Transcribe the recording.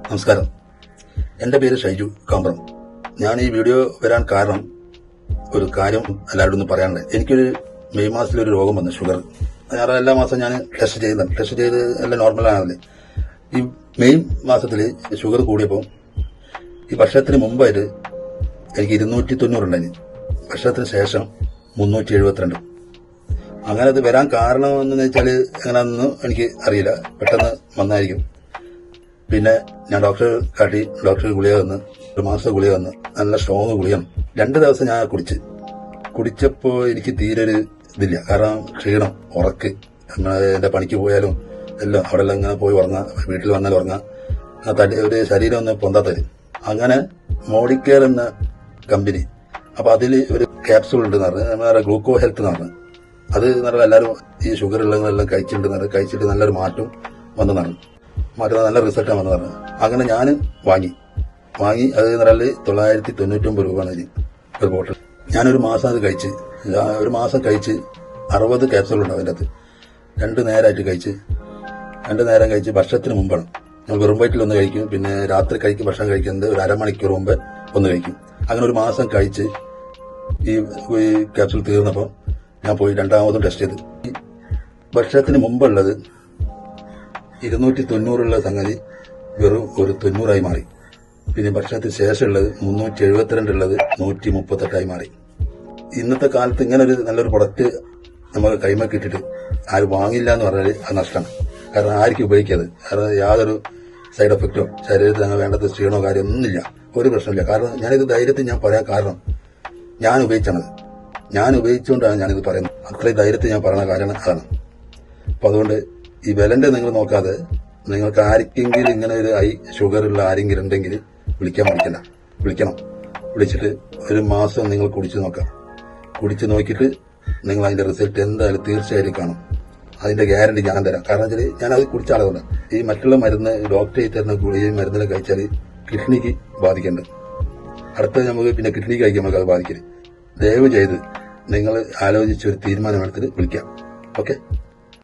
നമസ്കാരം. എൻ്റെ പേര് ഷൈജു കാമ്പ്രം. ഞാൻ ഈ വീഡിയോ വരാൻ കാരണം ഒരു കാര്യം എല്ലാവരോടും ഒന്ന് പറയാനുണ്ട്. എനിക്കൊരു മെയ് മാസത്തിലൊരു രോഗം വന്നു, ഷുഗർ. എല്ലാ മാസം ഞാൻ ടെസ്റ്റ് ചെയ്ത് എല്ലാം നോർമലാണല്ലേ. ഈ മെയ് മാസത്തിൽ ഷുഗർ കൂടിയപ്പോൾ ഈ വർഷത്തിന് മുമ്പായിട്ട് എനിക്ക് 290 ഉണ്ടായി, വർഷത്തിന് ശേഷം 372. അങ്ങനെ അത് വരാൻ കാരണം എന്ന് വെച്ചാൽ എങ്ങനെയാണെന്ന് എനിക്ക് അറിയില്ല, പെട്ടെന്ന് വന്നായിരിക്കും. പിന്നെ ഞാൻ ഡോക്ടറെ കാട്ടി, ഡോക്ടർ ഗുളിക തന്ന്, 1 മാസത്തെ ഗുളിക തന്ന്, നല്ല സ്ട്രോങ് ഗുളികയാണ്. 2 ദിവസം ഞാൻ കുടിച്ചപ്പോൾ എനിക്ക് തീരെ ഒരു ഇതില്ല. കാരണം ക്ഷീണം, ഉറക്ക്, എന്റെ പണിക്ക് പോയാലും എല്ലാം അവിടെ എല്ലാം ഇങ്ങനെ പോയി ഉറങ്ങാം, വീട്ടിൽ വന്നാൽ ഉറങ്ങാം, ഒരു ശരീരം ഒന്ന് പൊന്താത്തത്. അങ്ങനെ മോഡിക്കെയർ എന്ന കമ്പനി, അപ്പൊ അതിൽ ഒരു ക്യാപ്സൂൾ ഉണ്ടെന്ന് പറഞ്ഞു, നമ്മുടെ ഗ്ലൂക്കോ ഹെൽത്ത് എന്ന് പറഞ്ഞു. അത് നല്ല എല്ലാവരും ഈ ഷുഗർ ഉള്ളതെല്ലാം കഴിച്ചിട്ട് നല്ലൊരു മാറ്റം വന്നതാണ്, നല്ല റിസൾട്ടാണ് വന്നു പറഞ്ഞു. അങ്ങനെ ഞാൻ വാങ്ങി അത് നല്ല 999 രൂപയാണ് അതിന് ഒരു ബോട്ടിൽ. ഞാനൊരു മാസം അത് കഴിച്ച് 60 ക്യാപ്സൂൾ ഉണ്ടാവും അതിൻ്റെ അകത്ത്. 2 നേരമായിട്ട് കഴിച്ച്, 2 നേരം കഴിച്ച് വർഷത്തിന് മുമ്പാണ്. നമ്മൾ വെറും വയറ്റിൽ ഒന്ന് കഴിക്കും, പിന്നെ രാത്രി ഭക്ഷണം കഴിക്കുന്നത് ഒരു അരമണിക്കൂർ മുമ്പ് ഒന്ന് കഴിക്കും. അങ്ങനെ ഒരു മാസം കഴിച്ച് ഈ ക്യാപ്സൂൾ തീർന്നപ്പോൾ ഞാൻ പോയി 2ാമതും ടെസ്റ്റ് ചെയ്ത്. ഈ വർഷത്തിന് മുമ്പുള്ളത് 290 സംഗതി വെറും ഒരു 90 മാറി. പിന്നെ ഭക്ഷണത്തിന് ശേഷമുള്ളത് 372 ഉള്ളത് 138 മാറി. ഇന്നത്തെ കാലത്ത് ഇങ്ങനെ ഒരു നല്ലൊരു പ്രൊഡക്റ്റ് നമുക്ക് കൈമക്ക് ഇട്ടിട്ട് ആരും വാങ്ങില്ല എന്ന് പറഞ്ഞാൽ അത് നഷ്ടമാണ്. കാരണം ആർക്കും ഉപയോഗിക്കാതെ, കാരണം യാതൊരു സൈഡ് എഫക്റ്റോ ശരീരത്തിൽ അങ്ങനെ വേണ്ടത് ക്ഷീണോ കാര്യം ഒന്നുമില്ല, ഒരു പ്രശ്നമില്ല. കാരണം ഞാനിത് ധൈര്യത്തിൽ ഞാൻ പറയാൻ കാരണം ഞാൻ ഉപയോഗിച്ചുകൊണ്ടാണ് ഞാനിത് പറയുന്നത്. അത്രയും ധൈര്യത്തിൽ ഞാൻ പറയുന്ന കാര്യം അതാണ്. അപ്പൊ അതുകൊണ്ട് ഈ വിലന്റെ നിങ്ങൾ നോക്കാതെ, നിങ്ങൾക്ക് ആർക്കെങ്കിലും ഇങ്ങനെ ഒരു ഷുഗർ ഉള്ള ആരെങ്കിലും ഉണ്ടെങ്കിൽ വിളിക്കണം. വിളിച്ചിട്ട് 1 മാസം നിങ്ങൾ കുടിച്ചു നോക്കിയിട്ട് നിങ്ങൾ അതിന്റെ റിസൾട്ട് എന്തായാലും തീർച്ചയായിട്ടും കാണും. അതിന്റെ ഗ്യാരണ്ടി ഞാൻ തരാം. കാരണം വെച്ചാൽ ഞാനത് കുടിച്ച ആളുകൊണ്ട് ഈ മറ്റുള്ള മരുന്ന് ഡോക്ടറെ തരുന്ന ഗുളികയും മരുന്നിനെ കഴിച്ചാൽ കിഡ്നിക്ക് ബാധിക്കുന്നുണ്ട്. അടുത്ത നമുക്ക് പിന്നെ കിഡ്നിക്ക് കഴിക്കാൻ നമുക്ക് അത് ബാധിക്കരുത്. ദയവ് ചെയ്ത് നിങ്ങൾ ആലോചിച്ച് ഒരു തീരുമാനമെടുത്തിട്ട് വിളിക്കാം. ഓക്കെ.